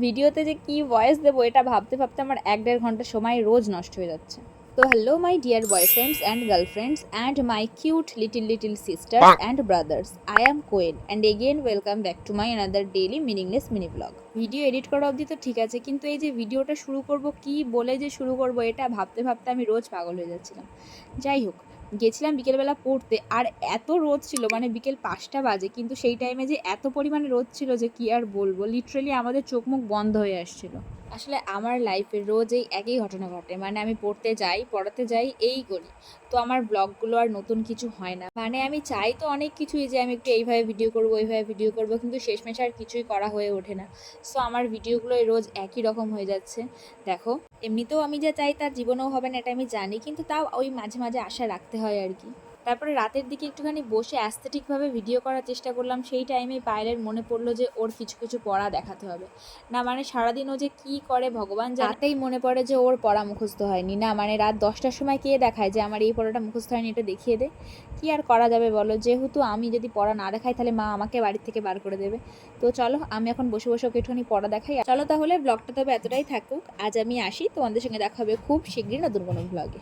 ভিডিওতে যে কি ভয়েস দেবো এটা ভাবতে ভাবতে আমার 1-1.5 ঘন্টা সময় রোজ নষ্ট হয়ে যাচ্ছে। তো hello my dear boyfriends and girlfriends and my cute little sisters and brothers, I am Koyen and again welcome back to my another daily meaningless mini vlog. Video edit করা অবধি তো ঠিক আছে, কিন্তু এই যে ভিডিওটা শুরু করব কি বলে যে শুরু করব এটা ভাবতে ভাবতে আমি রোজ পাগল হয়ে যাচ্ছিলাম। যাই হোক, গেছিলাম বিকেলবেলা পড়তে, আর এত রোদ ছিল, মানে বিকেল 5টা বাজে, কিন্তু সেই টাইমে যে এত পরিমাণে রোদ ছিল যে কি আর বলবো, লিটারেলি আমাদের চোখ মুখ বন্ধ হয়ে আসছিল। আসলে আমার লাইফে রোজ এই একই ঘটনা ঘটে, মানে আমি পড়তে যাই, পড়াতে যাই, এই করি। তো আমার ব্লগগুলো আর নতুন কিছু হয় না, মানে আমি চাই তো অনেক কিছুই যে আমি একটু এইভাবে ভিডিও করবো ওইভাবে ভিডিও করবো, কিন্তু শেষমেশ আর কিছুই করা হয়ে ওঠে না। সো আমার ভিডিওগুলো রোজ একই রকম হয়ে যাচ্ছে। দেখো, এমনিতেও আমি যা চাই তার জীবনেও হবে না এটা আমি জানি, কিন্তু তাও ওই মাঝে মাঝে আশা রাখতে হয় আর কি। তারপরে রাতের দিকে একটুখানি বসে অ্যাস্থেটিকভাবে ভিডিও করার চেষ্টা করলাম, সেই টাইমেই পায়েলের মনে পড়লো যে ওর কিছু কিছু পড়া দেখাতে হবে। না মানে সারাদিন ও যে কী করে ভগবান জানে। রাতেই মনে পড়ে যে ওর পড়া মুখস্থ হয়নি। না মানে রাত 10টার সময় কে দেখায় যে আমার এই পড়াটা মুখস্থ হয়নি, এটা দেখিয়ে দে। কী আর করা যাবে বলো, যেহেতু আমি যদি পড়া না দেখাই তাহলে মা আমাকে বাড়ির থেকে বার করে দেবে। তো চলো, আমি এখন বসে বসে ওকে একটুখানি পড়া দেখাই। চলো তাহলে ব্লগটা তবে এতটাই থাকুক, আজ আমি আসি, তোমাদের সঙ্গে দেখা হবে খুব শীঘ্রই নতুন কোনো ব্লগে।